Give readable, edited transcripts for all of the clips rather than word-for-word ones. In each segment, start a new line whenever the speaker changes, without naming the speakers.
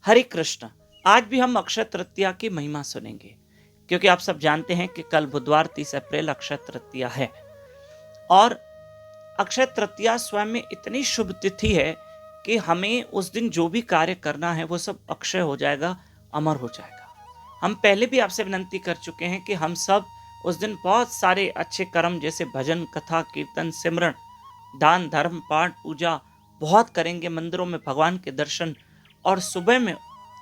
हरे कृष्ण। आज भी हम अक्षय तृतीया की महिमा सुनेंगे, क्योंकि आप सब जानते हैं कि कल बुधवार 30 अप्रैल अक्षय तृतीया है। और अक्षय तृतीया स्वयं में इतनी शुभ तिथि है कि हमें उस दिन जो भी कार्य करना है वो सब अक्षय हो जाएगा, अमर हो जाएगा। हम पहले भी आपसे विनंती कर चुके हैं कि हम सब उस दिन बहुत सारे अच्छे कर्म जैसे भजन, कथा, कीर्तन, सिमरन, दान, धर्म, पाठ, पूजा बहुत करेंगे, मंदिरों में भगवान के दर्शन। और सुबह में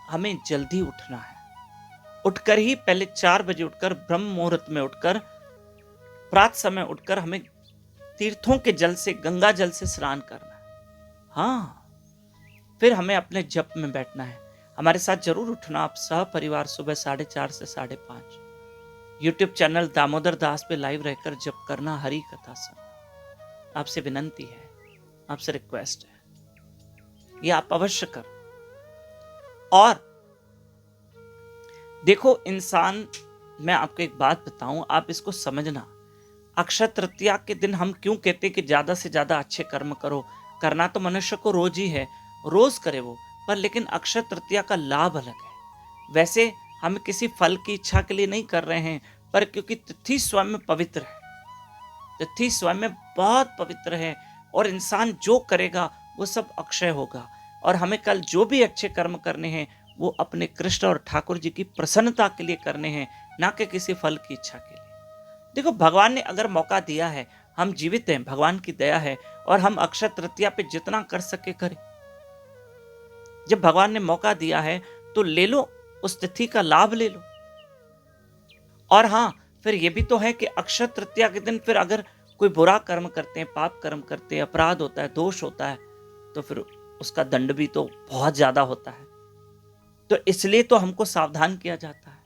हमें जल्दी उठना है। उठकर ही पहले 4 बजे उठकर, ब्रह्म मुहूर्त में उठकर, प्रात समय उठकर हमें तीर्थों के जल से, गंगा जल से स्नान करना है। हाँ, फिर हमें अपने जप में बैठना है। हमारे साथ जरूर उठना आप सह परिवार सुबह 4:30 से 5:30 यूट्यूब चैनल दामोदर दास पे लाइव रहकर जप करना, हरि कथा सुनना। आपसे विनंती है, आपसे रिक्वेस्ट है, ये आप अवश्य कर। और देखो इंसान, मैं आपको एक बात बताऊं, आप इसको समझना। अक्षय तृतीया के दिन हम क्यों कहते हैं कि ज्यादा से ज्यादा अच्छे कर्म करो? करना तो मनुष्य को रोज ही है, रोज करे वो, पर लेकिन अक्षय तृतीया का लाभ अलग है। वैसे हम किसी फल की इच्छा के लिए नहीं कर रहे हैं, पर क्योंकि तिथि स्वयं में पवित्र है, तिथि स्वयं में बहुत पवित्र है, और इंसान जो करेगा वो सब अक्षय होगा। और हमें कल जो भी अच्छे कर्म करने हैं वो अपने कृष्ण और ठाकुर जी की प्रसन्नता के लिए करने हैं, ना कि किसी फल की इच्छा के लिए। देखो, भगवान ने अगर मौका दिया है, हम जीवित हैं, भगवान की दया है, और हम अक्षय तृतीया पे जितना कर सके करें। जब भगवान ने मौका दिया है तो ले लो, उस तिथि का लाभ ले लो। और हाँ, फिर ये भी तो है कि अक्षय तृतीया के दिन फिर अगर कोई बुरा कर्म करते हैं, पाप कर्म करते हैं, अपराध होता है, दोष होता है, तो फिर उसका दंड भी तो बहुत ज्यादा होता है। तो इसलिए तो हमको सावधान किया जाता है।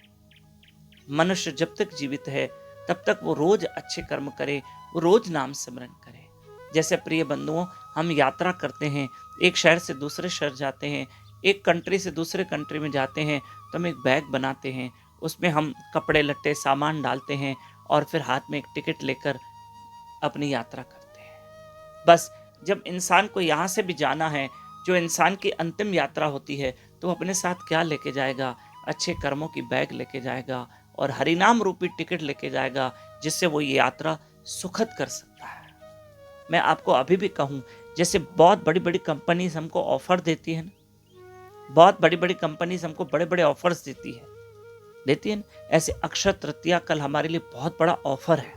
मनुष्य जब तक जीवित है तब तक वो रोज अच्छे कर्म करे, वो रोज नाम सिमरन करे। जैसे प्रिय बंधुओं, हम यात्रा करते हैं, एक शहर से दूसरे शहर जाते हैं, एक कंट्री से दूसरे कंट्री में जाते हैं, तो हम एक बैग बनाते हैं, उसमें हम कपड़े लत्ते सामान डालते हैं, और फिर हाथ में एक टिकट लेकर अपनी यात्रा करते हैं। बस जब इंसान को यहाँ से भी जाना है, जो इंसान की अंतिम यात्रा होती है, तो अपने साथ क्या लेके जाएगा? अच्छे कर्मों की बैग लेके जाएगा, और हरिनाम रूपी टिकट लेके जाएगा, जिससे वो ये यात्रा सुखद कर सकता है। मैं आपको अभी भी कहूं, जैसे बहुत बड़ी बड़ी कंपनीज हमको ऑफर देती है ना, बहुत बड़ी बड़ी कंपनीज हमको बड़े बड़े ऑफर्स देती है ना, ऐसे अक्षय तृतीया कल हमारे लिए बहुत बड़ा ऑफर है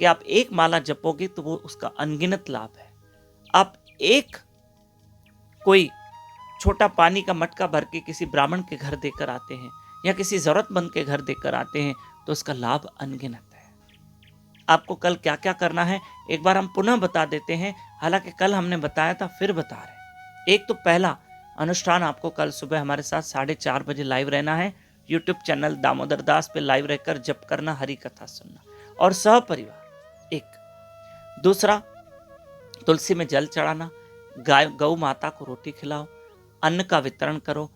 कि आप एक माला जपोगे तो वो उसका अनगिनत लाभ है। आप एक कोई छोटा पानी का मटका भर के किसी ब्राह्मण के घर देकर आते हैं, या किसी जरूरतमंद के घर देकर आते हैं, तो उसका लाभ अनगिनत है। आपको कल क्या क्या करना है एक बार हम पुनः बता देते हैं, हालांकि कल हमने बताया था, फिर बता रहे। एक तो पहला अनुष्ठान, आपको कल सुबह हमारे साथ 4:30 बजे लाइव रहना है, यूट्यूब चैनल दामोदर दास पे लाइव रहकर जप करना, हरि कथा सुनना, और सह परिवार। एक दूसरा, तुलसी में जल चढ़ाना, गाय गौ माता को रोटी खिलाओ, अन्न का वितरण करो।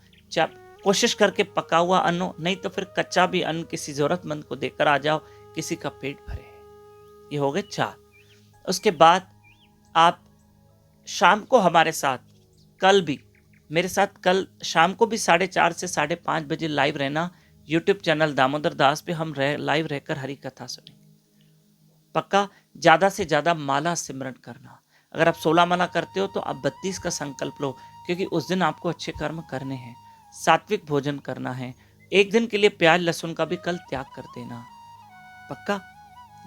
कोशिश करके पका हुआ अन्न हो, नहीं तो फिर कच्चा भी अन्न किसी जरूरतमंद को देकर आ जाओ, किसी का पेट भरे। ये हो गए 4। उसके बाद आप शाम को हमारे साथ, कल भी मेरे साथ, कल शाम को भी 4:30 से 5:30 बजे लाइव रहना, यूट्यूब चैनल दामोदर दास पे हम लाइव रहकर हरि कथा सुनेंगे। पक्का ज्यादा से ज्यादा माला सिमरन करना। अगर आप 16 माला करते हो तो आप 32 का संकल्प लो, क्योंकि उस दिन आपको अच्छे कर्म करने हैं। सात्विक भोजन करना है, एक दिन के लिए प्याज लहसुन का भी कल त्याग कर देना। पक्का,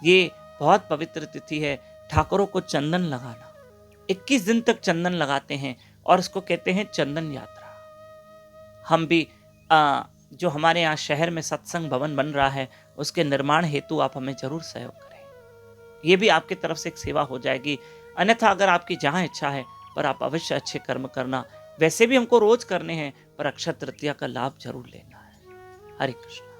ये बहुत पवित्र तिथि है। ठाकुरों को चंदन लगाना, 21 दिन तक चंदन लगाते हैं, और इसको कहते हैं चंदन यात्रा। हम भी जो हमारे यहाँ शहर में सत्संग भवन बन रहा है, उसके निर्माण हेतु आप हमें जरूर सहयोग करें। ये भी आपकी तरफ से एक सेवा हो जाएगी। अन्यथा अगर आपकी जहाँ इच्छा है, पर आप अवश्य अच्छे कर्म करना। वैसे भी हमको रोज करने हैं, पर अक्षय तृतीया का लाभ जरूर लेना है। हरे कृष्ण।